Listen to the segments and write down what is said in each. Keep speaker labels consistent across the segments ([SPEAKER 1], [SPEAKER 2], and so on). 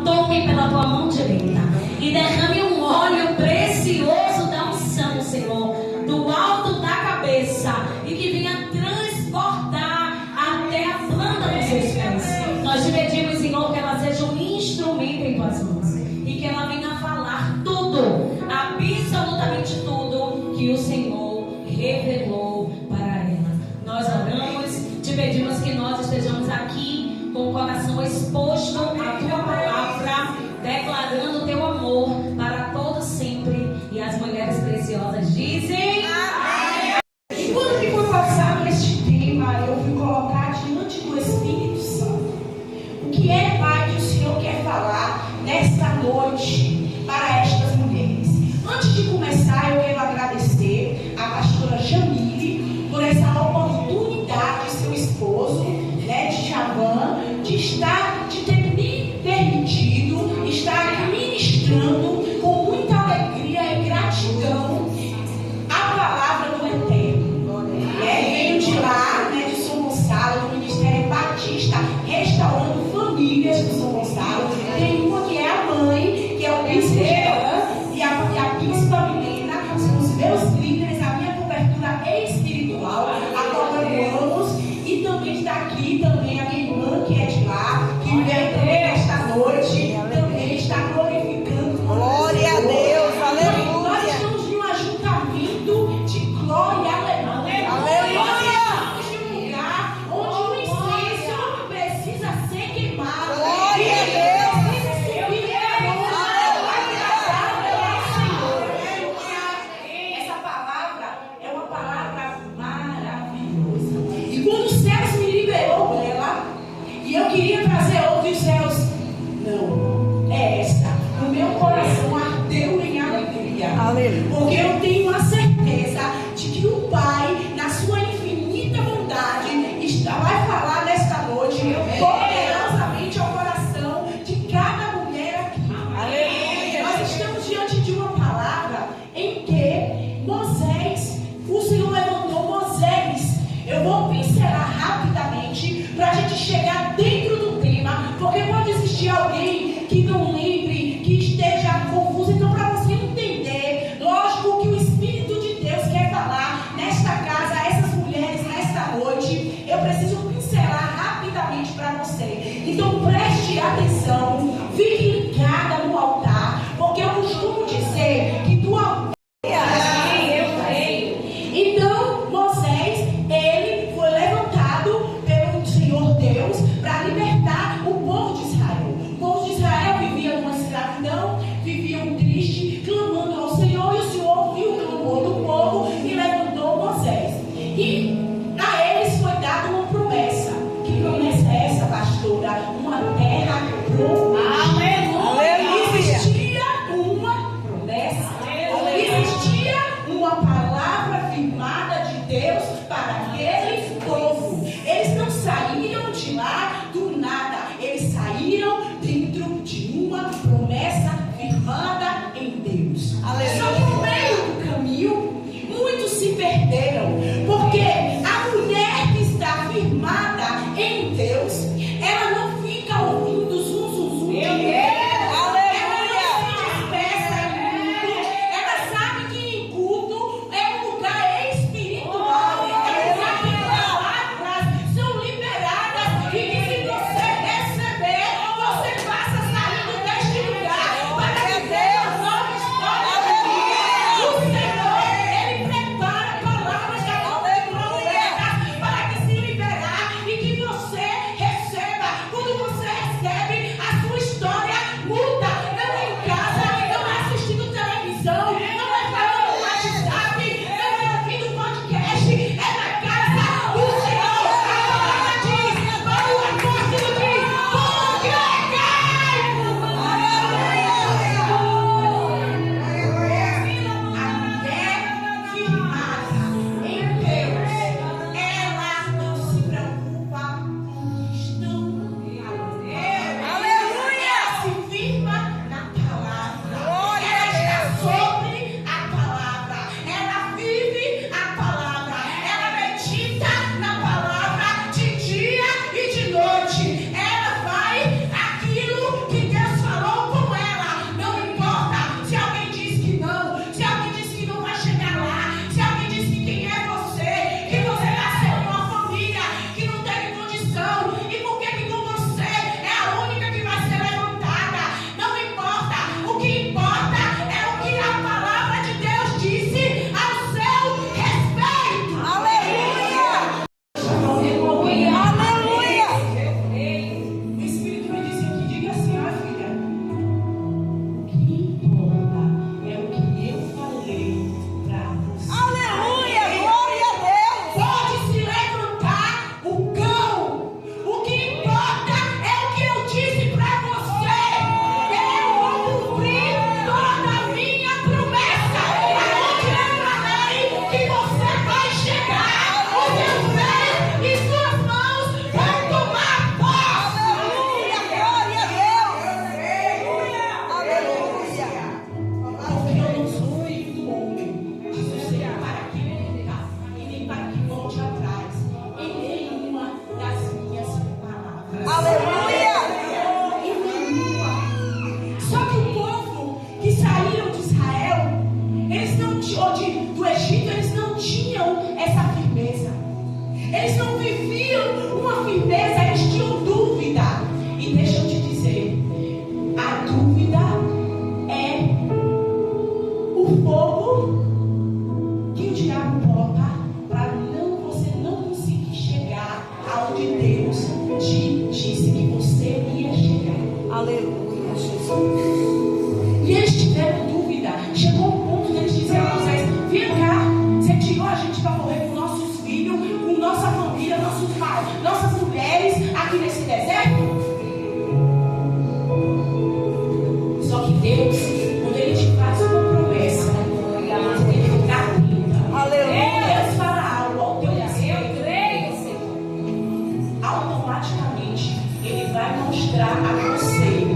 [SPEAKER 1] Tome pela tua mão direita e derrame um óleo precioso da unção, Senhor, do alto da cabeça, e que venha transbordar até a planta dos seus pés. Nós te pedimos, Senhor, que ela seja um instrumento em tuas mãos e que ela venha falar tudo, absolutamente tudo que o Senhor revelou para ela. Nós oramos, te pedimos que nós estejamos aqui com o coração exposto à tua palavra, declarando o teu amor para todos sempre. E as mulheres preciosas dizem amém.
[SPEAKER 2] E quando me foi passado este tema, eu fui colocar diante do Espírito Santo. O que é, Pai, que o Senhor quer falar nesta noite para estas mulheres? Antes de começar, eu quero agradecer a pastora Jamile por essa oportunidade, seu esposo, de Javan, de ter me permitido estar aqui ministrando com muita alegria e gratidão a palavra do Eterno. Veio de lá, de São Gonçalo, do Ministério Batista, restaurando famílias de São Gonçalo. Tem uma que é a mãe, que é o bispo Jean, e a bispa Milena, são os meus líderes, a minha cobertura espiritual, adoramos. E também está aqui também a minha irmã, que é de lá, que veio também esta noite, também está glorificando.
[SPEAKER 3] Glória a Deus, aleluia.
[SPEAKER 2] Nós estamos em um ajuntamento de glória, aleluia. Nós estamos em um lugar onde o incenso precisa ser queimado.
[SPEAKER 3] Glória a Deus.
[SPEAKER 2] Precisa subir essa palavra é uma palavra maravilhosa. E quando os céus me liberou dela, e eu queria trazer outros céus, não, é essa. O meu coração ardeu em alegria.
[SPEAKER 3] Aleluia.
[SPEAKER 2] Porque eu tenho a certeza de que o Pai, na sua infinita bondade, vai falar nesta noite poderosamente ao coração de cada mulher aqui.
[SPEAKER 3] Aleluia.
[SPEAKER 2] Nós estamos diante de uma palavra em que Moisés, o Senhor levantou Moisés. Eu vou pincelar rapidamente para a gente chegar dentro do tema, porque pode existir alguém que não lembre, que esteja confuso. Então, para você entender, lógico que o Espírito de Deus quer falar nesta casa, a essas mulheres, nesta noite, eu preciso pincelar rapidamente para você. Então, preste atenção, fique ligada no altar, porque eu costumo dizer que do altar. Então, Moisés, ele foi levantado pelo Senhor Deus para libertar o povo de Israel. O povo de Israel vivia numa escravidão, viviam triste, clamando ao Senhor, e o Senhor ouviu o clamor do povo e levantou Moisés. E a eles foi dada uma promessa. Que promessa é essa, pastora? Uma terra prometida. Existia uma promessa. Existia uma palavra firmada de Deus para aquele povo. Eles não saíram de lá do nada. Eles saíram dentro de uma promessa firmada em Deus. Só que no meio do caminho, muitos se perderam. Porque a mulher que está firmada em Deus, ela não fica ouvindo zum, zum, zum. Ela sabe que em culto é um lugar espiritual. Ela sabe que palavras são liberadas e que se você receber, você passa saindo deste lugar para viver E eles tiveram dúvida. Chegou o ponto de eles dizerem a Moisés: vem cá, você tirou a gente para morrer com nossos filhos, com nossa família, nossos pais, nossas mulheres aqui nesse deserto? Só que Deus, quando Ele te faz uma promessa, você tem que ficar atenta.
[SPEAKER 3] Aleluia.
[SPEAKER 2] Deus fala algo ao teu respeito,
[SPEAKER 1] creio, Senhor.
[SPEAKER 2] automaticamente Ele vai mostrar a você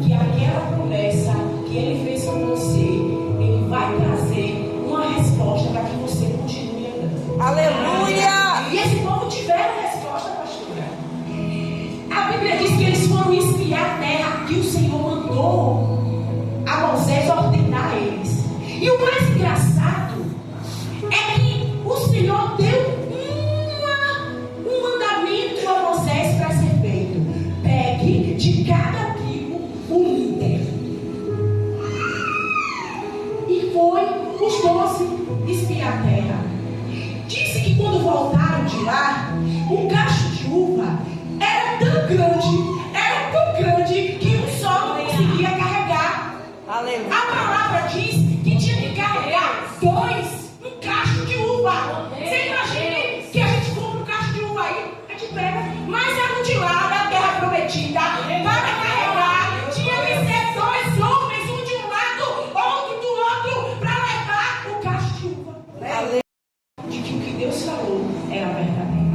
[SPEAKER 2] que aquela promessa que Ele fez com você, Ele vai trazer uma resposta para que você continue andando.
[SPEAKER 3] Aleluia.
[SPEAKER 2] E esse povo tiveram resposta, pastora. A Bíblia diz que eles foram espiar a terra que o Senhor mandou a Moisés ordenar a eles. E o mais engraçado é que o Senhor deu um mandamento a Moisés para ser feito: pegue de cada tribo um líder. E foi os 12 espiar a terra. Disse que quando voltaram de lá, o cacho de uva era tão grande que um só não conseguia carregar.
[SPEAKER 3] Aleluia.
[SPEAKER 2] A palavra diz que tinha que carregar 2 um cacho de uva. Você imagina que a gente compra um cacho de uva aí, a gente pega, mas é de lá da terra prometida, para carregar, tinha que ser 2 homens, um de um lado, outro do outro, para levar o cacho de uva.
[SPEAKER 3] Aleluia.
[SPEAKER 2] De que o que Deus falou era verdadeiro.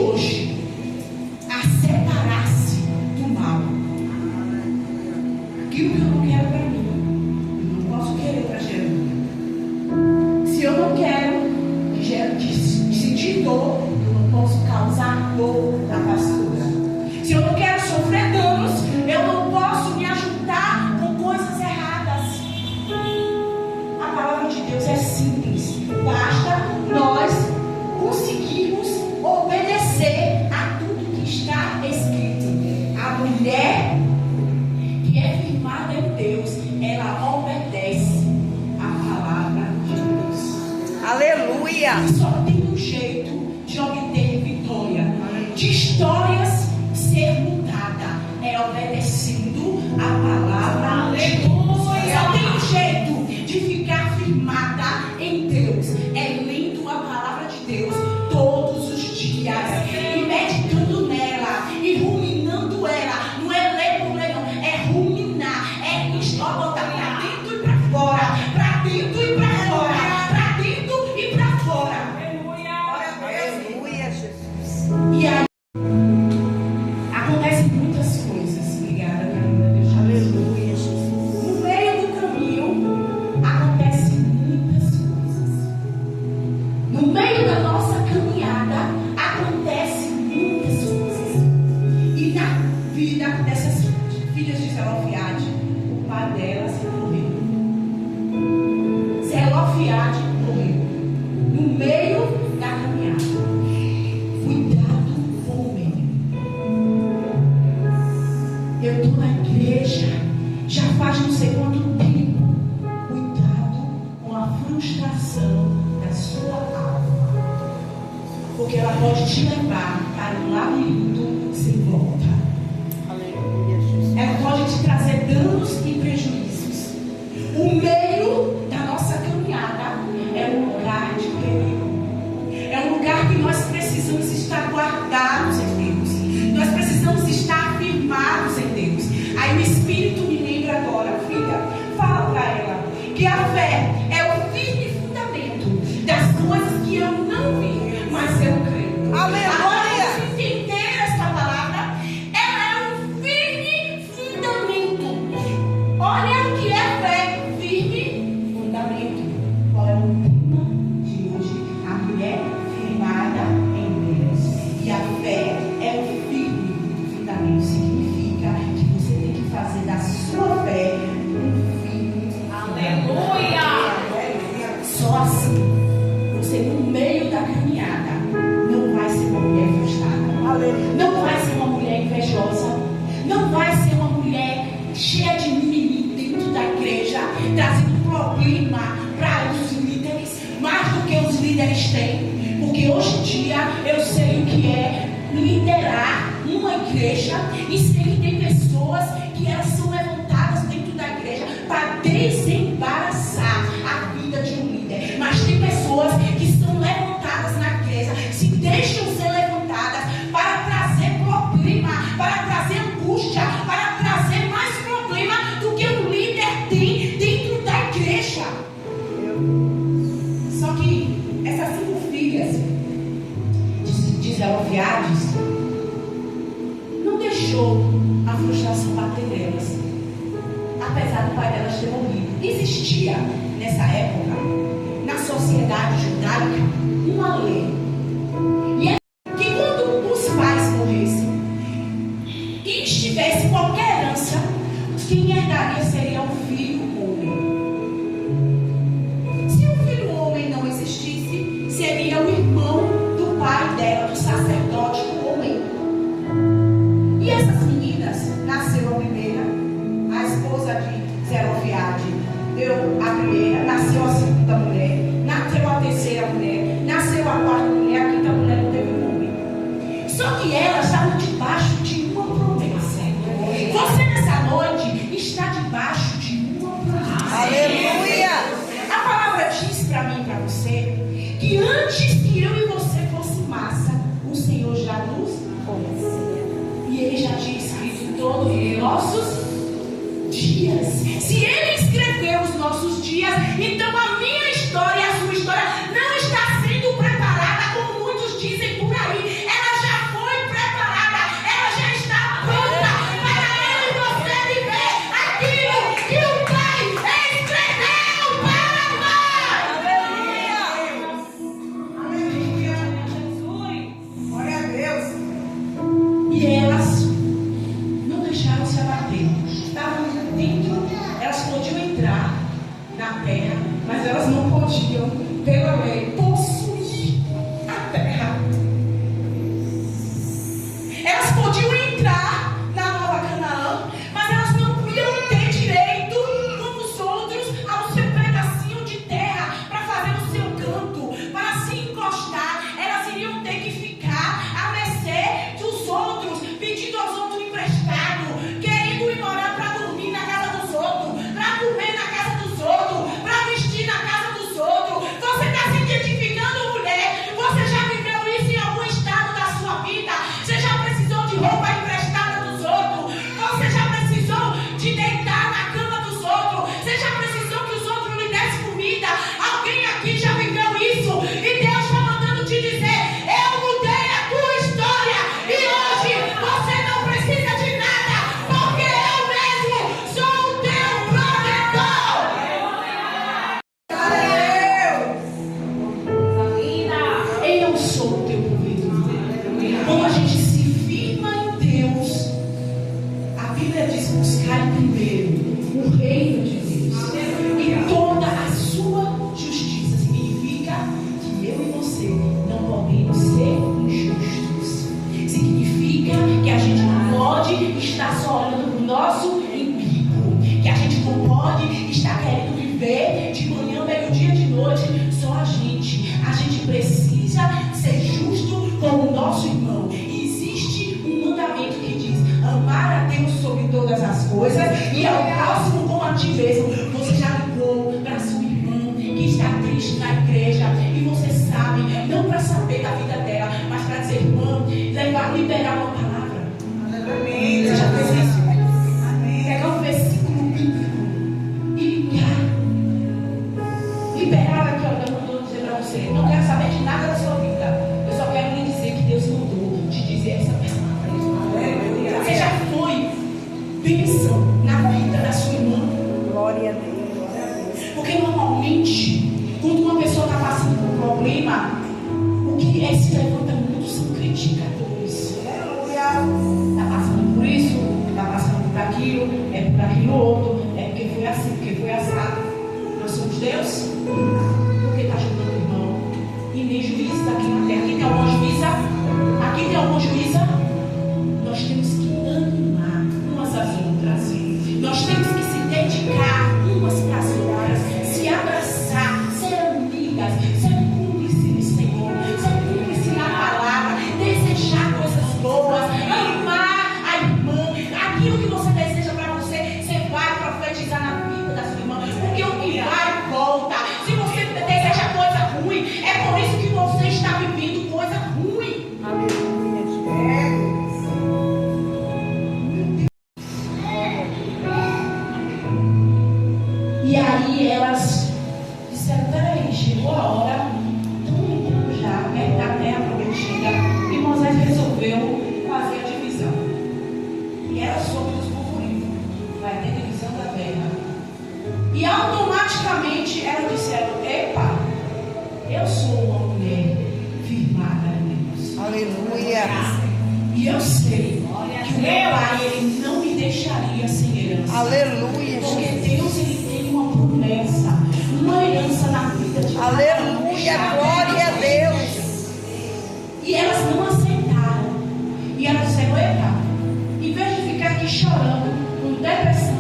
[SPEAKER 2] hoje a separar-se do mal. Aquilo que eu não quero para mim, eu não posso querer para Jerônimo. Se eu não quero sentir dor, eu não posso causar dor na pastora. Se eu não quero sofrer danos, eu não posso me ajuntar com coisas erradas. A palavra de Deus é simples. Basta nós conseguirmos obedecer a tudo que está escrito. A mulher que é firmada em Deus, ela obedece a palavra de Deus.
[SPEAKER 3] Aleluia.
[SPEAKER 2] E só tem um jeito de obter vitória, de histórias ser mudada, é obedecendo a palavra de Deus. Só tem um jeito de ficar firmada em Deus, é lendo a palavra de Deus todos os dias e meditando nela e ruminando ela. Não é ler por ler, não, é ruminar, é botar para dentro e para fora, para dentro e para fora, para dentro e para fora.
[SPEAKER 3] Aleluia, Jesus.
[SPEAKER 2] E aí acontecem muitas coisas. Obrigada, Carolina. Deus te abençoe.
[SPEAKER 3] Aleluia, Jesus.
[SPEAKER 2] No meio do caminho acontecem muitas coisas. No meio da nossa caminhada acontecem muitas coisas. E na vida dessas filhas de Zelofiade, o pai delas morreu. Zelofiade morreu. No meio da caminhada. Cuidado com o meio. Eu estou na igreja já faz não sei quanto tempo. Cuidado com a frustração da sua alma, porque ela pode te levar para um labirinto sem volta.
[SPEAKER 3] Aleluia, Jesus.
[SPEAKER 2] Ela pode te trazer danos e prejuízos. O meio da nossa caminhada é um lugar de perigo. É um lugar que nós precisamos estar guardados em Deus. Nós precisamos estar firmados em Deus. Aí o Espírito me lembra agora, filha, fala para ela que a fé é o firme fundamento das coisas que eu não vi, mas eu creio.
[SPEAKER 3] Aleluia.
[SPEAKER 2] Agora, se entender esta palavra, ela é um firme fundamento. Olha o que é fé, firme fundamento. Qual é o tema de hoje? A mulher firmada em Deus. E a fé é o firme fundamento. Significa que você tem que fazer da sua fé um firme.
[SPEAKER 1] Aleluia.
[SPEAKER 2] Só assim, você no meio da caminhada não vai ser uma mulher frustrada.
[SPEAKER 3] Aleluia.
[SPEAKER 2] Não vai ser uma mulher invejosa. Não vai ser uma mulher cheia de mimimi dentro da igreja, trazendo problema para os líderes, mais do que os líderes têm. Porque hoje em dia eu sei o que é liderar uma igreja e sei que tem pessoas que elas são levantadas dentro da igreja para desembaraçar a vida de um líder. Mas tem pessoas que são levantadas na igreja, se deixam ser levantadas para trazer problema, para trazer angústia, para trazer mais problema do que o líder tem dentro da igreja. Só que essas 5 filhas de Zelofiades não deixou a frustração bater nelas, apesar do pai delas ter morrido. Existia nessa época, na sociedade judaica, uma lei. E é que quando os pais morressem e estivesse qualquer herança, quem herdaria seria o filho homem. Se o filho homem não existisse, seria o irmão do pai dela, do sacerdote homem. E essas meninas, nasceu a primeira, a esposa de Zelofiade deu a primeira, nasceu a segunda mulher, nasceu a terceira mulher, nasceu a quarta mulher, a quinta mulher não teve nome. Só que elas estavam debaixo de uma promessa. Você nessa noite está debaixo de uma promessa.
[SPEAKER 3] Aleluia.
[SPEAKER 2] A palavra diz para mim e para você que antes que eu e você fosse massa, o Senhor já nos conhecia. E Ele já tinha escrito todos os nossos dias. Se Ele escreveu os nossos dias, então a minha história e a sua história não está sendo preparada como muitos dizem por aí. Ela já não podemos ser injustos. Significa que a gente não pode estar só olhando para o nosso umbigo, que a gente não pode estar querendo viver de manhã, meio-dia, de noite, só a gente. A gente precisa ser justo com o nosso irmão. E existe um mandamento que diz: amar a Deus sobre todas as coisas e ao próximo como a ti mesmo. Você já ligou para sua irmã que está triste na igreja e você sabe, não para saber da vida dela, mas para dizer: irmã, liberar uma palavra. Você já fez isso? Pegar um versículo bíblico e liberar aqui, olha, eu mandou dizer para você: não quero saber de nada da sua vida, eu só quero lhe dizer que Deus mandou te dizer essa palavra. Você já foi bênção na vida da sua irmã?
[SPEAKER 3] Glória a Deus.
[SPEAKER 2] Porque normalmente, quando uma pessoa está passando por um problema, o que se levanta muito são criticadores. Está passando por isso, está passando por aquilo, é por aquilo outro, é porque foi assim, porque foi assado. Nós somos Deus, porque está ajudando o irmão. E nem juízes aqui na terra. Aqui tem alguma juíza? Aqui tem alguma juíza? Nós temos que animar umas às outras. Nós temos que se dedicar umas para as outras, se abraçar, ser amigas, ser cúmplice no Senhor, ser cúmplice na palavra, desejar coisas boas, amar a irmã. Aquilo que você deseja para você, você vai profetizar na vida da sua irmã, porque o que vai volta. Se você deseja coisa ruim, é por isso que você está vivendo coisa ruim. E aí elas disseram: peraí, chegou a hora, estamos entrando já, né, da terra prometida. E Moisés resolveu fazer a divisão. E era sobre os burburinhos. Vai ter divisão da terra. E automaticamente elas disseram: epa, eu sou uma mulher firmada em Deus.
[SPEAKER 3] Aleluia.
[SPEAKER 2] E eu sei que o meu pai, ele não me deixaria sem herança.
[SPEAKER 3] Aleluia.
[SPEAKER 2] Porque Deus, ele tem uma promessa, uma herança na vida de cada um.
[SPEAKER 3] Aleluia. Glória a Deus.
[SPEAKER 2] E elas não aceitaram. E elas disseram: epa, em vez de ficar aqui chorando, com depressão,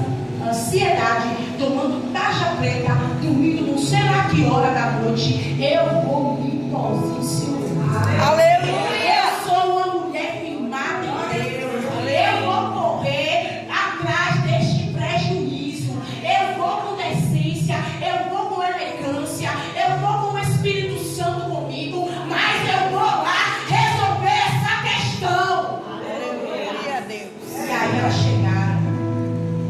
[SPEAKER 2] ansiedade, tomando taxa preta, dormindo não sei lá que hora da noite, eu vou me posicionar.
[SPEAKER 3] Aleluia.
[SPEAKER 2] Eu sou uma mulher firmada em Deus. Eu vou correr atrás deste prejuízo. Eu vou com decência, eu vou com elegância, eu vou com o Espírito Santo comigo, mas eu vou lá resolver essa questão.
[SPEAKER 3] Aleluia a Deus.
[SPEAKER 2] E aí elas chegaram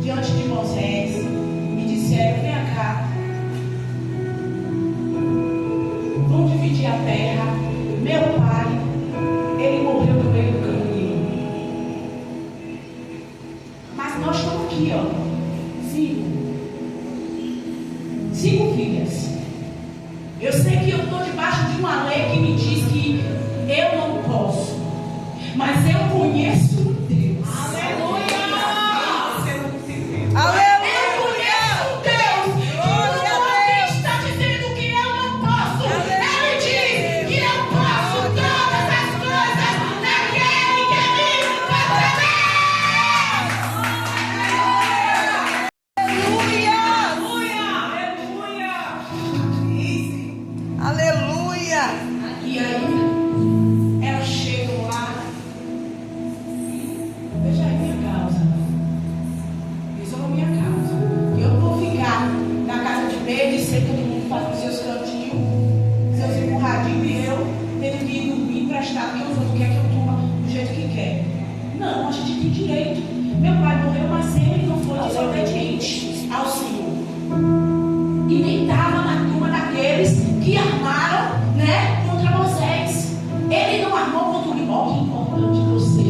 [SPEAKER 2] diante de Moisés e disseram: vem cá, vamos dividir a terra. Meu pai, ele morreu no meio do caminho. Mas nós estamos aqui, ó, 5 filhas. Eu sei que eu estou debaixo de uma lei que me diz que eu não posso, mas eu conheço Deus.
[SPEAKER 3] Aleluia.
[SPEAKER 2] Eu conheço Deus. E não está dizendo que eu não posso. Ele diz que eu posso todas as coisas naquele que me fortalece.
[SPEAKER 3] Aleluia.
[SPEAKER 2] E aí, elas chegam lá. Veja aí minha causa. Resolva minha causa. Eu vou ficar na casa de Pedro e sei que todo mundo faz os seus cantinhos, seus empurradinhos, e eu tendo que ir dormir emprestado, que os outros querem que eu durma do jeito que quer. Não, a gente tem direito. Meu pai morreu, mas ele não foi desobediente ao Senhor. E nem estava na turma daqueles que armaram, né, contra Moisés. Ele não armou contra o irmão. Que importante você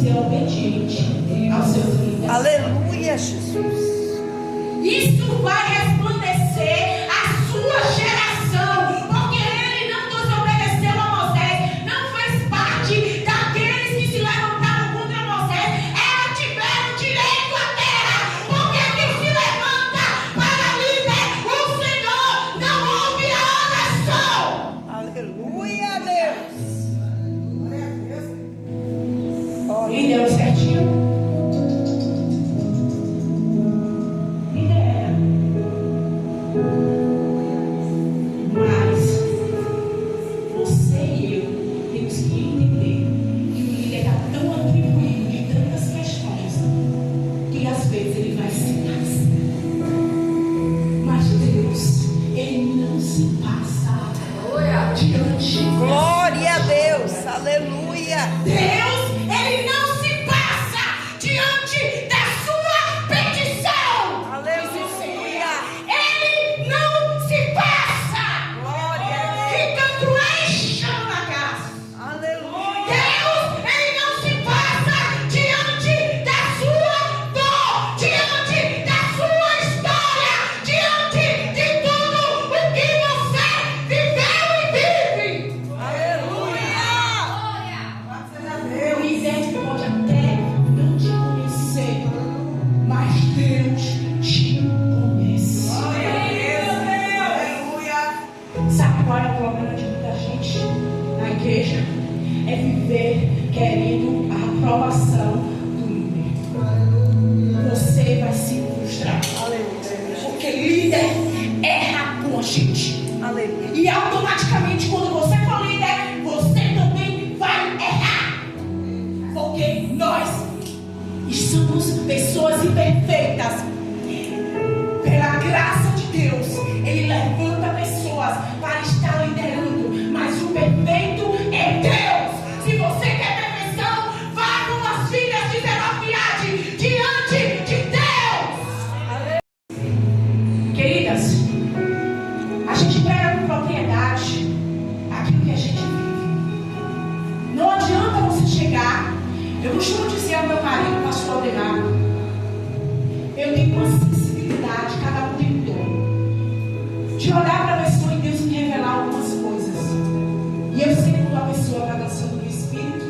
[SPEAKER 2] ser obediente aos seus líderes.
[SPEAKER 3] Aleluia, Jesus.
[SPEAKER 2] Isso vai resplandecer a sua geração, porque ele não desobedeceu a Moisés, não fez parte daqueles que se levantaram contra Moisés. Elas tiveram direito à terra, porque quem se levanta para líder, o Senhor não ouve a oração.
[SPEAKER 3] Aleluia, Deus.
[SPEAKER 2] líder certinho? Líder era. Mas você e eu temos que entender que o líder está tão atribuído de tantas questões que às vezes ele vai se passar. Mas Deus, Ele não se passa diante.
[SPEAKER 3] Glória a Deus. Aleluia.
[SPEAKER 2] Deus, Ele não se passa diante da sua petição.
[SPEAKER 3] Aleluia.
[SPEAKER 2] Ele não se passa.
[SPEAKER 3] Glória a Deus.
[SPEAKER 2] Ficando enchendo na casa.
[SPEAKER 3] Aleluia.
[SPEAKER 2] Deus, Ele não se passa diante da sua dor, diante da sua história, diante de tudo o que você viveu e vive.
[SPEAKER 3] Aleluia.
[SPEAKER 2] O líder pode até não te conhecer, mas Deus te conhece. Sabe qual é o problema de muita gente na igreja? É viver querendo a aprovação do líder. Você vai se frustrar. Porque líder erra com a gente.
[SPEAKER 3] Aleluia.
[SPEAKER 2] E automaticamente, quando você for líder, você também vai errar. Porque nós somos pessoas imperfeitas. Pela graça de Deus, Ele levanta pessoas para estar liderando. Mas o perfeito é Deus. Se você quer perfeição, vá com as filhas de Zelofiade diante de Deus. Queridas, a gente pega com propriedade aquilo que a gente vive. Não adianta você chegar. Eu costumo dizer ao meu marido, pastor Adenado, eu tenho uma sensibilidade, cada um tem um dom, de olhar para a pessoa e Deus me revelar algumas coisas. E eu sei quando a pessoa está dançando no Espírito,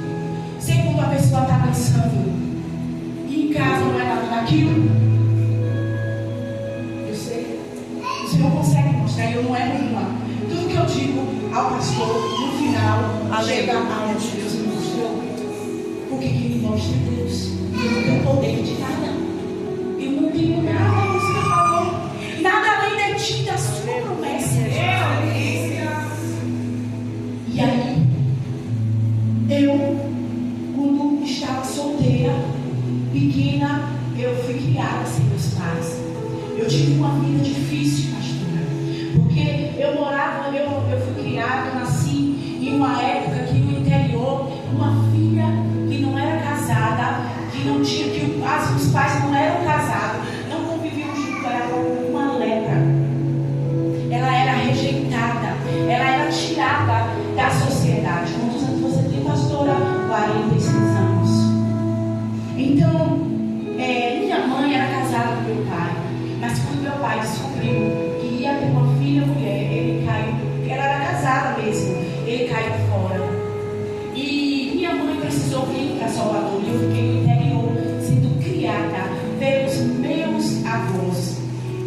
[SPEAKER 2] sei quando a pessoa está dançando e em casa não é nada daquilo. Eu sei. O Senhor consegue mostrar, e eu não erro uma. Tudo que eu digo ao pastor, no final, chega aonde Deus me mostrou. Porque quem me mostra é Deus. Eu não tenho poder de nada. Eu não tenho nada, você falou. Nada além de ti, da sua promessa. E aí, eu, quando estava solteira, pequena, eu fui criada sem meus pais. Eu tive uma vida difícil, pastora. Porque eu morava, eu fui criada, eu nasci em uma época aqui no interior, uma filha que não era casada, que não tinha, os pais não eram casados, não conviviam junto, era como uma lepra. Ela era rejeitada, ela era tirada da sociedade. Quantos anos você tem, pastora? 46 anos. Então, minha mãe era casada com meu pai, mas quando meu pai descobriu que ia ter uma filha mulher, ele caiu, ela era casada mesmo, ele caiu fora. E minha mãe precisou vir para Salvador e eu fiquei no interior sendo criada pelos meus avós,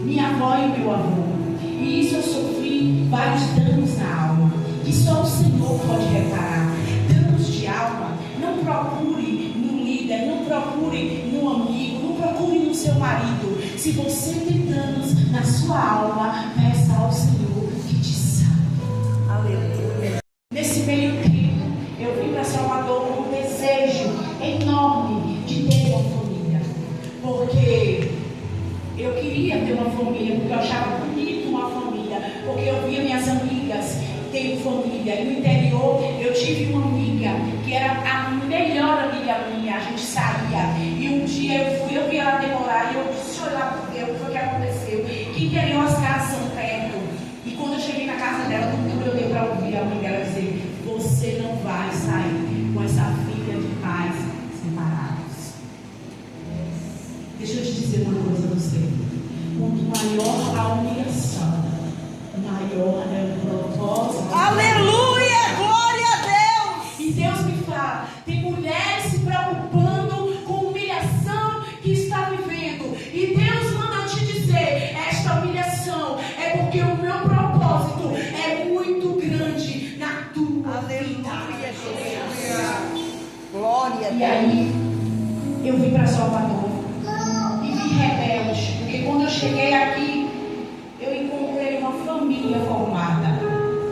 [SPEAKER 2] minha avó e meu avô. E isso eu sofri vários danos na alma, que só o Senhor pode reparar. Danos de alma, não procure no líder, não procure no amigo, não procure no seu marido. Se você tem danos na sua alma, peça ao Senhor que te salve.
[SPEAKER 3] Aleluia.
[SPEAKER 2] Nesse meio tempo, eu vim para Salvador com um desejo enorme de ter uma família. Porque eu queria ter uma família, porque eu achava bonito uma família. Porque eu via minhas amigas tendo família. E no interior, eu tive uma amiga que era a melhor amiga minha. A gente saía. E um dia eu vi ela demorar e eu disse, olha lá por Deus, o que foi que aconteceu? Que interior as casas são perto. E quando eu cheguei na casa dela, tudo eu dei para ouvir a mãe dela dizer, você não vai sair com essa filha de pais separados. Deixa eu te dizer uma coisa a você. Quanto maior a humilhação, maior é o propósito.
[SPEAKER 3] Aleluia. Glória a Deus.
[SPEAKER 2] E Deus me fala, tem mulheres se preocupando com a humilhação que está vivendo. E Deus manda eu te dizer, esta humilhação é porque o meu propósito é muito grande na tua vida.
[SPEAKER 3] Aleluia, Jesus. Glória a
[SPEAKER 2] E
[SPEAKER 3] Deus.
[SPEAKER 2] aí, eu vim para Salvador e vim rebelde, porque quando eu cheguei aqui, eu encontrei uma família formada.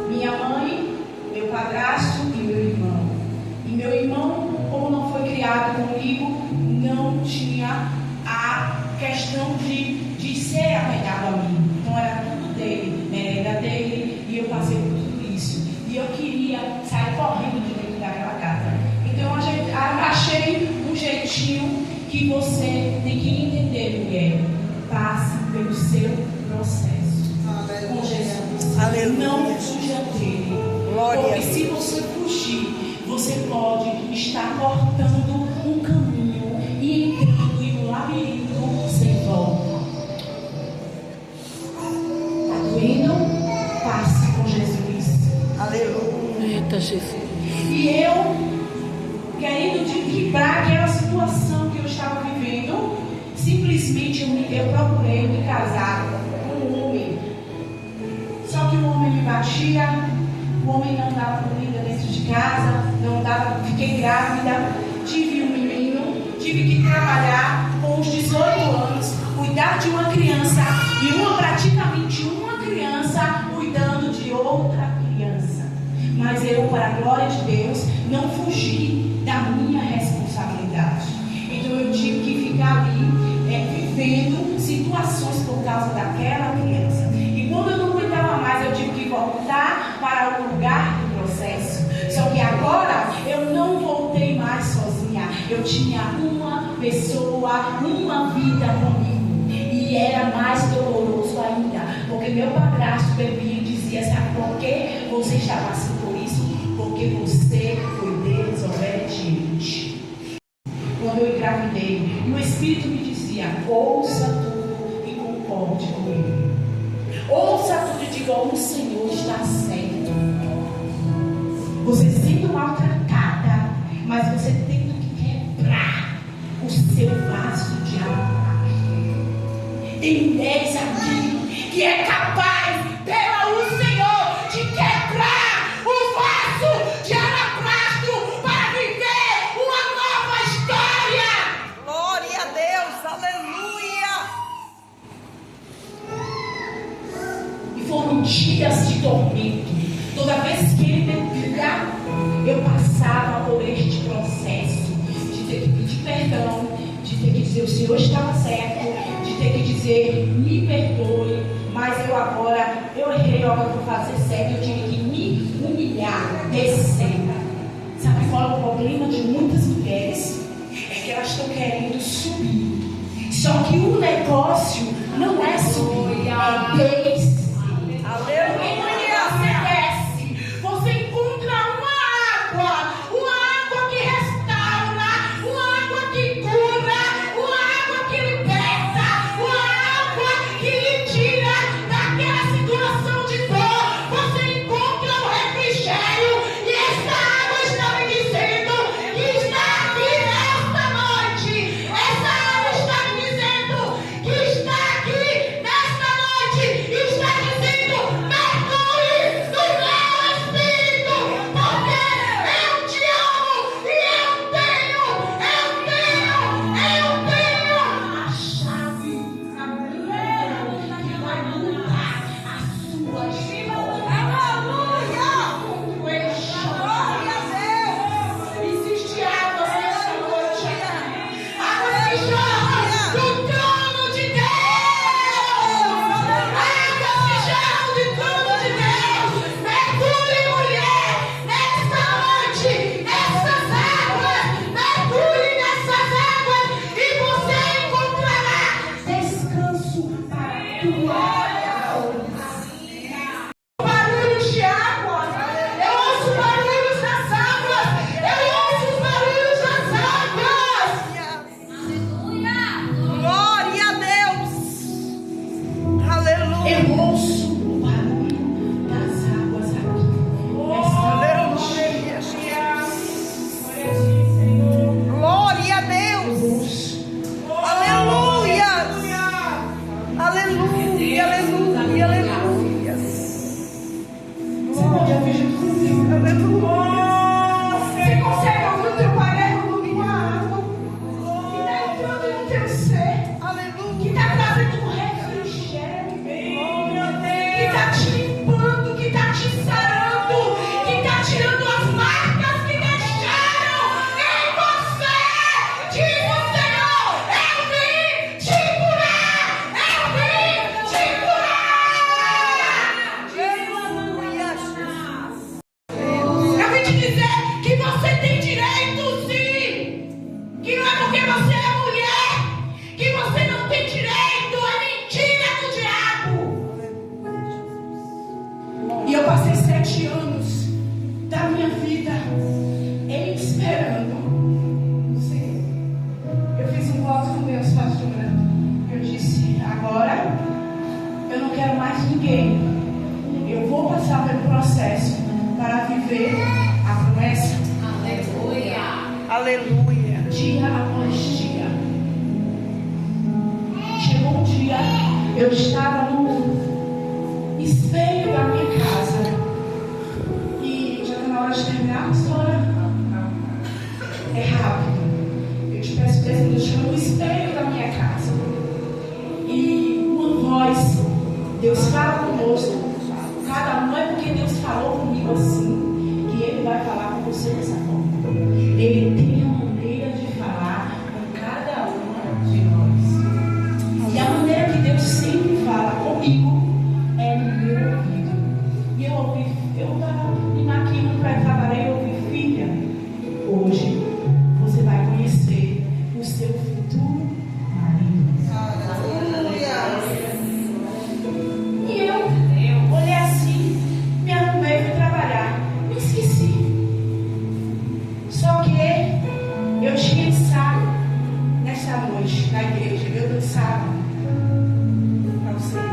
[SPEAKER 2] Minha mãe, meu padrasto e meu irmão. E meu irmão, como não foi criado comigo, não tinha a questão de ser apegado a mim. Então era tudo dele, merenda dele, e eu passei por tudo isso. E eu queria sair correndo de dentro daquela casa. Então eu achei um jeitinho que você tem que entender, mulher. Passe pelo seu processo com Jesus.
[SPEAKER 3] Aleluia.
[SPEAKER 2] Não fuja dele.
[SPEAKER 3] Glória
[SPEAKER 2] Porque
[SPEAKER 3] a
[SPEAKER 2] se você fugir, você pode estar cortando um caminho e entrando em um labirinto sem volta. Está doendo? Passe com Jesus.
[SPEAKER 3] Aleluia.
[SPEAKER 1] Eita, Jesus.
[SPEAKER 2] E eu, querendo equilibrar aquela situação que eu estava vivendo, simplesmente eu procurei me casar com um homem. Só que o homem me batia, o homem não dava comida dentro de casa, não dava, fiquei grávida, tive um menino, tive que trabalhar com os 18 anos, cuidar de uma criança e praticamente uma criança cuidando de outra criança. Mas eu, para a glória de Deus, não fugi da minha responsabilidade. Então eu tive que ficar ali vivendo situações por causa daquela criança. E quando eu não aguentava mais, eu tive que voltar para o lugar do processo. Só que agora eu não voltei mais sozinha. Eu tinha uma pessoa, uma vida comigo. E era mais doloroso ainda. Porque meu padrasto bebia e dizia: sabe por que você está passando por isso? Porque você foi desobediente. Quando eu engravidei, o Espírito me dizia: ouça tudo e concorde com ele. Ouça tudo e diga: o Senhor está certo. Você sendo maltratada, mas você tendo que quebrar o seu vaso de alabastro. Tem mulheres aqui que é capaz, pelo Senhor, de quebrar o vaso de alabastro para viver uma nova história.
[SPEAKER 3] Glória a Deus. Aleluia.
[SPEAKER 2] E foram dias de tormento. Toda vez que ele me ligar, eu passava por este processo de ter que pedir perdão, de ter que dizer: o Senhor estava certo, de ter que dizer: me perdoe. Mas eu agora, eu errei a hora de fazer certo, eu tive que me humilhar, descer. Sabe qual é o problema de muitas mulheres? É que elas estão querendo subir. Só que o negócio não é subir, é descer.
[SPEAKER 3] Aleluia.
[SPEAKER 2] Você encontra uma água que restaura, uma água que cura, uma água que liberta, uma água que lhe tira daquela situação de dor. Você encontra um refrigério e essa água está me dizendo que está aqui nesta noite. Essa água está me dizendo que está aqui nesta noite. E promessa.
[SPEAKER 3] Aleluia.
[SPEAKER 2] Dia após dia. Chegou um dia, eu estava no espelho da minha casa. E já está na hora de terminar a história. É rápido. Eu te peço Deus, eu estou no espelho da minha casa. E uma voz, Deus fala conosco. Cada um é porque Deus falou comigo assim, que Ele vai falar com você dessa forma. Ele tem a maneira de falar com cada uma de nós. E a maneira que Deus sempre fala comigo é no meu ouvido. E eu estava me maquiando para trabalhar e eu ouvi, filha, hoje você vai conhecer o seu futuro marido. E eu olhei assim, me arrumei para trabalhar. Me esqueci. Só que eu tinha ensaio nessa noite na igreja. Eu dançava para o Senhor.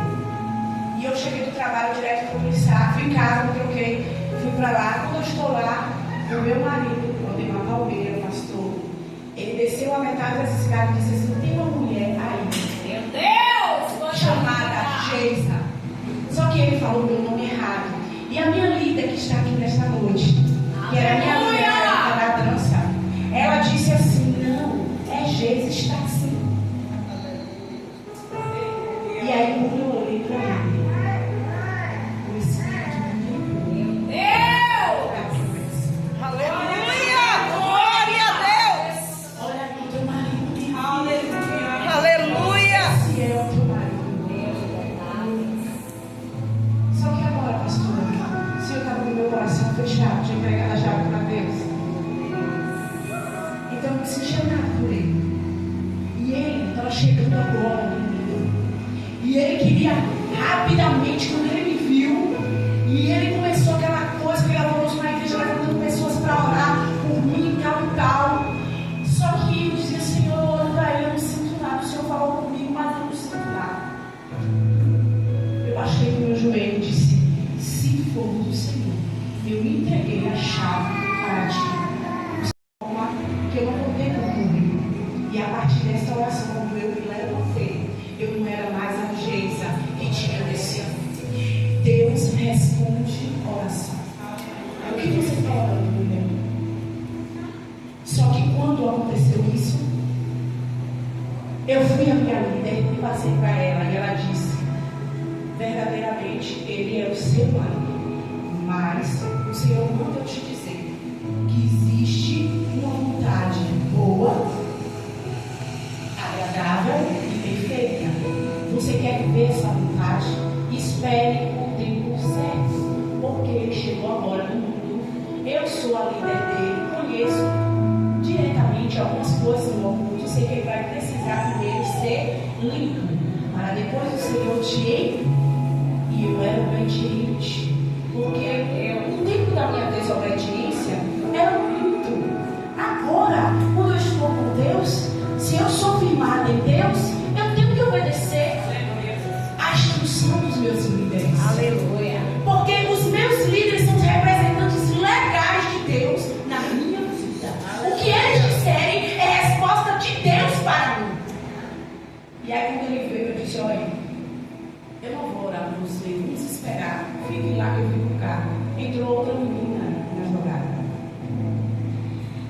[SPEAKER 2] E eu cheguei do trabalho direto para o ensaio. Fui em casa, me troquei, fui para lá. Quando eu estou lá, o meu marido, o Aldemar Palmeira, pastor, ele desceu a metade das escadas e disse assim: tem uma mulher aí,
[SPEAKER 1] Meu Deus!
[SPEAKER 2] chamada Geisa. Só que ele falou meu nome errado. E a minha líder que está aqui nesta noite, que era a minha líder da dança, ela disse assim: não, é Geisa, está assim. E aí quando eu olhei para ele, o Espírito me lembrou da promessa.
[SPEAKER 3] Aleluia. Glória a Deus.
[SPEAKER 2] Olha aqui, teu marido tem vida.
[SPEAKER 3] Aleluia.
[SPEAKER 2] Esse é o teu marido. Só que agora, pastora, o Senhor estava no meu coração fechado de entregar a chave para Deus. Então eu me senti amado por Ele. E Ele estava chegando agora no mundo. E Ele queria rapidamente, quando Ele me viu, e Ele começou aquela coisa que Ele falou na igreja, levantando pessoas para orar por mim, tal e tal. Só que eu dizia: Senhor, eu olho para Ele, eu não sinto nada. O Senhor falou comigo, mas eu não sinto nada. Eu baixei no meu joelho e disse: se for do Senhor, eu entreguei a chave para ti. Uma que eu não vou ter controle. E a partir dessa oração, quando eu me levantei, eu não era mais a Geisa que tinha descido. Deus responde oração. O que você está orando, mulher? Só que quando aconteceu isso, eu fui a minha líder e passei para ela. E ela disse: verdadeiramente ele é o seu marido, mas o Senhor manda eu te dizer que existe uma vontade boa, agradável e perfeita. Você quer viver essa vontade? Espere o tempo certo, porque ele chegou agora no mundo. Eu sou a líder dele, conheço diretamente algumas coisas no mundo. Sei que ele vai precisar primeiro ser limpo, para depois o Senhor te. E eu era obediente, porque o tempo da minha desobediência era muito. Agora, quando eu estou com Deus, se eu sou firmada em Deus, eu tenho que obedecer à instrução dos meus líderes.
[SPEAKER 3] Aleluia.
[SPEAKER 2] Porque os meus líderes são os representantes legais de Deus na minha vida. O que eles disserem é resposta de Deus para mim. E aí quando ele veio, eu disse: olha, eu não vou orar por você, vamos esperar. Fique lá que eu fico cá. Entrou outra menina na jogada.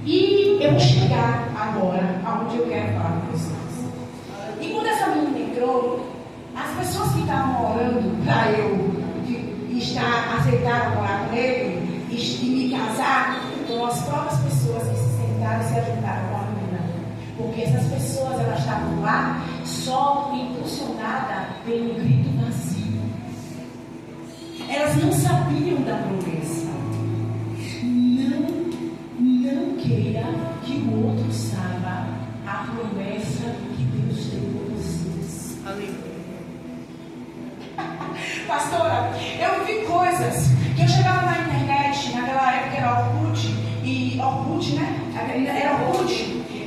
[SPEAKER 2] E eu vou chegar agora aonde eu quero falar com vocês. E quando essa menina entrou, as pessoas que estavam orando para eu aceitar morar com ele e me casar, foram as próprias pessoas que se sentaram e se ajudaram com a menina. Porque essas pessoas, elas estavam lá só impulsionadas pelo grito vazio. Elas não sabiam da promessa. Não queira que o outro saiba a promessa que Deus tem por vocês.
[SPEAKER 3] Aleluia.
[SPEAKER 2] Pastora, eu vi coisas que eu chegava na internet, naquela época era Orkut, né? Era Orkut.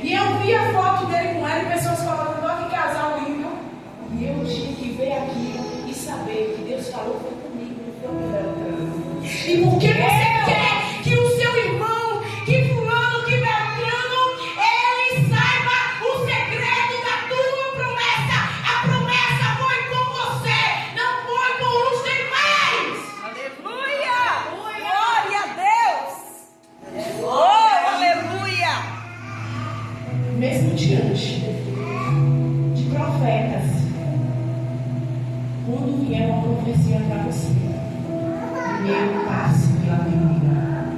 [SPEAKER 2] E eu vi a foto dele com ela e pessoas falando: olha que casal lindo. E eu tinha que ver aquilo e saber que Deus falou foi comigo, não foi com ela. E por que você quer que o seu irmão diante de profetas. Quando vier uma profecia para você, primeiro passe pela Bíblia.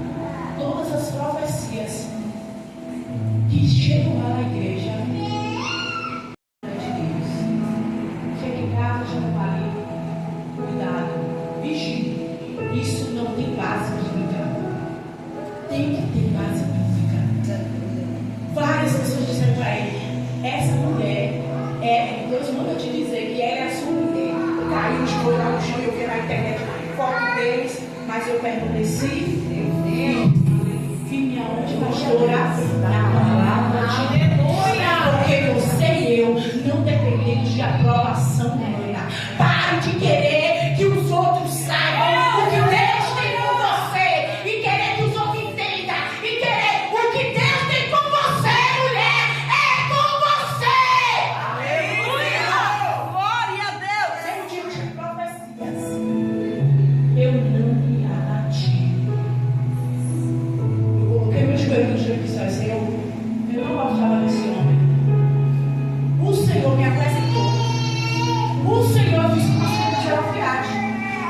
[SPEAKER 2] Todas as profecias que chegam lá na igreja de Deus. Chega em casa, já não vale. Cuidado, vigie. Isso não tem base bíblica. Tem que ter base bíblica. Várias pessoas disseram para ele: essa mulher Deus manda te dizer que ela é a sua mulher. Eu caí, foi lá no chão e eu vi na internet foto deles, mas eu permaneci firme aonde, pastora? Na palavra de Deus. Porque você e eu não dependemos de aprovação humana. Pare de querer que os outros saibam o que Deus tem com você e querer que os outros entendam e querer o que Deus tem com você, mulher, é com você.
[SPEAKER 3] Aleluia! Glória a Deus!
[SPEAKER 2] É um tipo de profecias. Eu não me abati. Eu coloquei meus joelhos no chão e disse: Senhor, eu não gostava desse homem. O Senhor me apresentou. O Senhor disse que nós era viagem.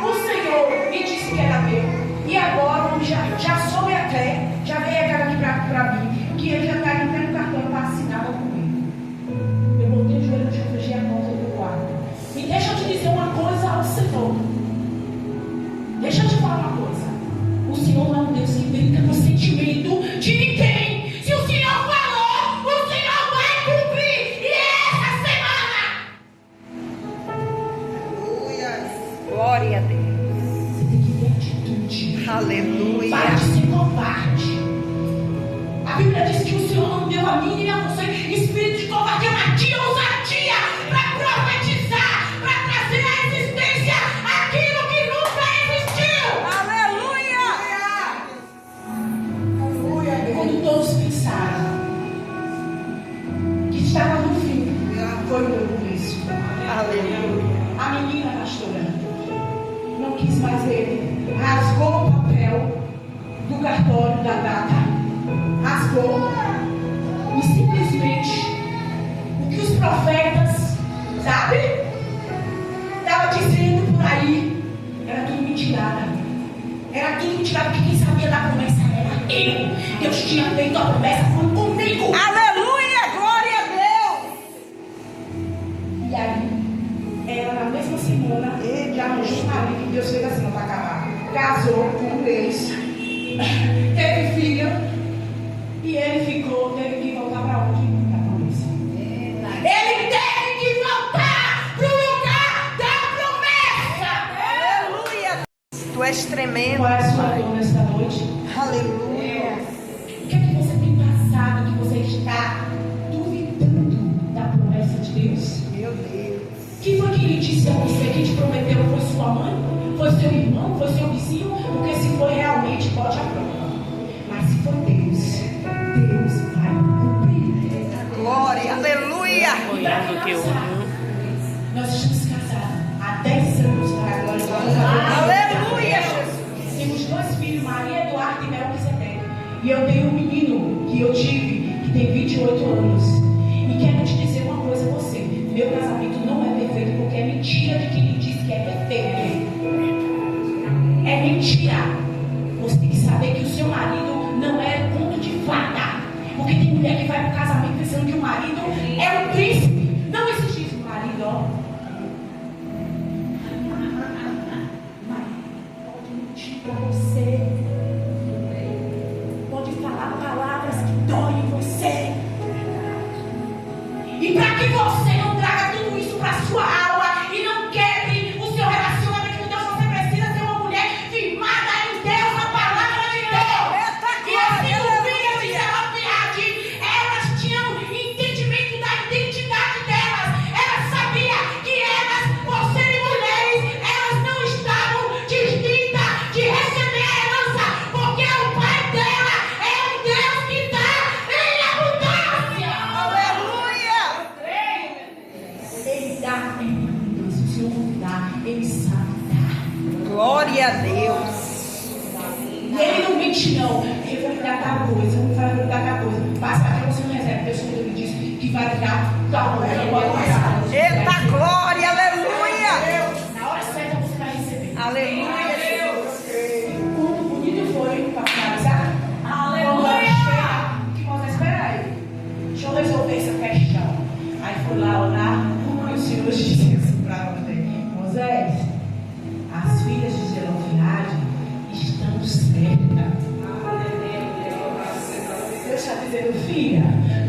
[SPEAKER 2] O Senhor me disse que era meu. E agora já soube até, já veio a cara aqui para mim, que ele já está indo até no cartão para assinar comigo. Eu botei o joelho no chão e fechei a porta do quarto. E deixa eu te dizer uma coisa ao Senhor. Deixa eu te falar uma coisa. O Senhor não é um Deus que brinca com o sentimento de ninguém. Se o Senhor falou, o Senhor vai cumprir. E essa semana
[SPEAKER 3] Glória a Deus.
[SPEAKER 2] você tem que ter atitude.
[SPEAKER 3] Aleluia.
[SPEAKER 2] Para de ser covarde. A Bíblia diz que o Senhor não deu a mim nem a você espírito de covardia, mas de ousadia para profetizar, para trazer à existência aquilo que nunca existiu.
[SPEAKER 3] Aleluia.
[SPEAKER 2] Quando todos pensaram que estava no fim, foi o meu começo.
[SPEAKER 3] Aleluia.
[SPEAKER 2] A menina pastora não quis mais ele. Rasgou o papel do cartório da data. Rasgou. E simplesmente o que os profetas, sabe? Estavam dizendo por aí, era tudo mentirada. Era tudo mentirada, porque quem sabia da promessa era eu. Deus tinha feito a promessa, foi comigo.
[SPEAKER 3] Aleluia. Glória a Deus.
[SPEAKER 2] E aí, ela na mesma semana, já arranjou um marido, que Deus fez assim, não vai acabar. Casou com um ex, teve filha, e ele teve que voltar para onde? Para a promessa. Ele teve que voltar para o lugar da promessa.
[SPEAKER 3] Aleluia. Tu és tremendo.
[SPEAKER 2] Qual é a sua dor nesta noite?
[SPEAKER 3] Aleluia.
[SPEAKER 2] O que é que você tem passado, que você está duvidando da promessa de Deus?
[SPEAKER 3] Meu Deus.
[SPEAKER 2] Quem foi que lhe disse a você? Quem te prometeu? Foi sua mãe? Foi seu irmão? Foi seu vizinho? Porque se for realmente, pode aprovar. Mas se for Deus, Deus vai cumprir.
[SPEAKER 3] Glória. Aleluia.
[SPEAKER 2] E para quem não sabe, nós estamos casados há 10 anos para a glória de Deus.
[SPEAKER 3] Aleluia, Jesus.
[SPEAKER 2] Temos 2 filhos, Maria Eduardo e Melquisedeque. E eu tenho um menino que eu tive, que tem 28 anos. E quero te dizer uma coisa a você. Meu casamento não é perfeito, porque é mentira de quem lhe diz que é perfeito. É mentira. Você tem que saber que o seu marido não é conto de fada. Porque tem mulher que vai para o casamento pensando que o marido é um príncipe. Não existe isso, marido, ó. Marido pode mentir para você. Pode falar palavras que doem em você. E para que você não traga tudo isso para a sua alma e não quebre o seu relacionamento com Deus, você precisa ser uma mulher firmada em Deus, na palavra de Deus. E as 5 filhas de Zelofehade, elas tinham entendimento da identidade delas. Elas sabiam que elas, por serem mulheres, elas não estavam distintas de receber a herança, porque o pai dela é um Deus que dá em abundância.
[SPEAKER 3] Aleluia.
[SPEAKER 2] Ele dá em abundância. O Senhor não dá, Ele sabe dar.
[SPEAKER 3] Glória a Deus.
[SPEAKER 2] E Ele não mente, não. Eu vou lhe dar tal coisa, eu vou lhe dar tal coisa. Passa aqui, você não recebe. Deus, quando Ele diz que ficar calma, não pode passar.
[SPEAKER 3] Eita glória, aleluia.
[SPEAKER 2] Na hora certa você vai receber.
[SPEAKER 3] Aleluia, Jesus.
[SPEAKER 2] O bonito foi para finalizar.
[SPEAKER 1] Aleluia!
[SPEAKER 2] Que Moisés, espera aí. Deixa eu resolver essa questão. Aí foi lá orar. E o Senhor disse assim para Moisés: as filhas de Zelofehad estão certas. Deus está dizendo: filha,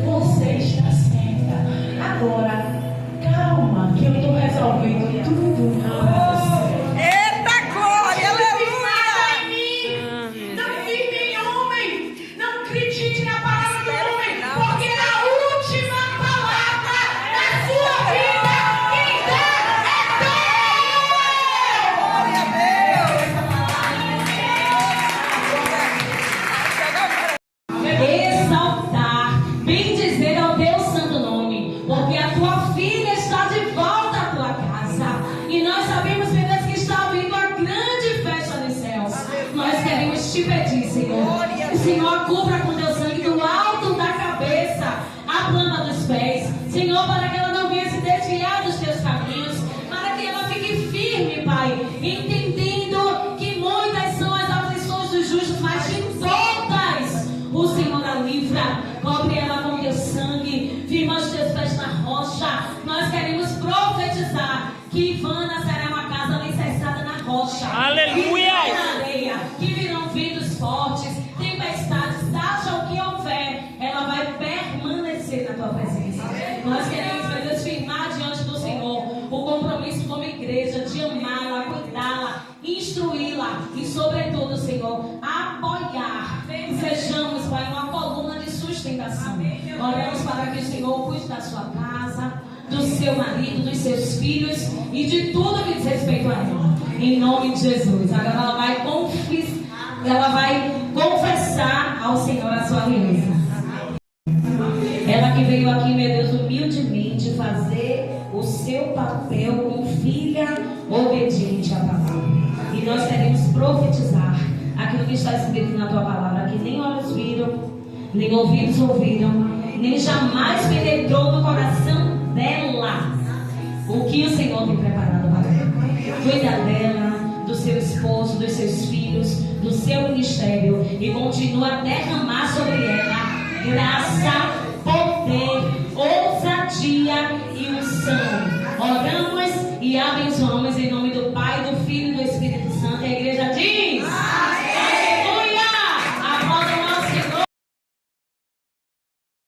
[SPEAKER 2] você está certa. Agora, calma, que eu estou resolvendo tudo para você.
[SPEAKER 3] Eita glória, aleluia.
[SPEAKER 2] Não firme em homem, não critique na palavra do homem, porque a última palavra da sua vida, quem dá é Deus.
[SPEAKER 3] Glória a Deus.
[SPEAKER 1] Exaltar, bendizer ao teu santo nome, porque a tua filha está de volta à tua casa. E nós sabemos, meu Deus, que está vindo a grande festa nos céus. Nós queremos te pedir, Senhor, que o Senhor a cubra com teu sangue do alto da cabeça à planta dos pés, Senhor, para que ela não venha se desviar dos teus caminhos, para que ela fique firme, Pai, entendendo que muitas são as aflições dos justos, mas de todas o Senhor a livra. Cobre ela com teu sangue, firma os teus pés na rocha. Nós queremos profetizar que Ivana será uma casa alicerçada na rocha.
[SPEAKER 4] Aleluia!
[SPEAKER 1] Que na areia, que virão ventos fortes, tempestades, seja o que houver, ela vai permanecer na tua presença. Nós queremos, meu Deus, firmar diante do Senhor o compromisso como igreja de amá-la, cuidá-la, instruí-la e, sobretudo, Senhor, apoiar. Sejamos, Pai, uma coluna de sustentação. Oramos para que o Senhor cuide da sua casa, do seu marido, dos seus filhos e de tudo que diz respeito a ela. Em nome de Jesus. Agora ela vai confessar ao Senhor a sua aliança. Ela que veio aqui, meu Deus, humildemente fazer o seu papel como filha obediente à palavra. E nós queremos profetizar aquilo que está escrito na tua palavra, que nem olhos viram, nem ouvidos ouviram, nem jamais penetrou no coração dela o que o Senhor tem preparado para ela. Cuida dela, do seu esposo, dos seus filhos, do seu ministério, e continua a derramar sobre ela graça, poder, ousadia e unção. Oramos e abençoamos em nome do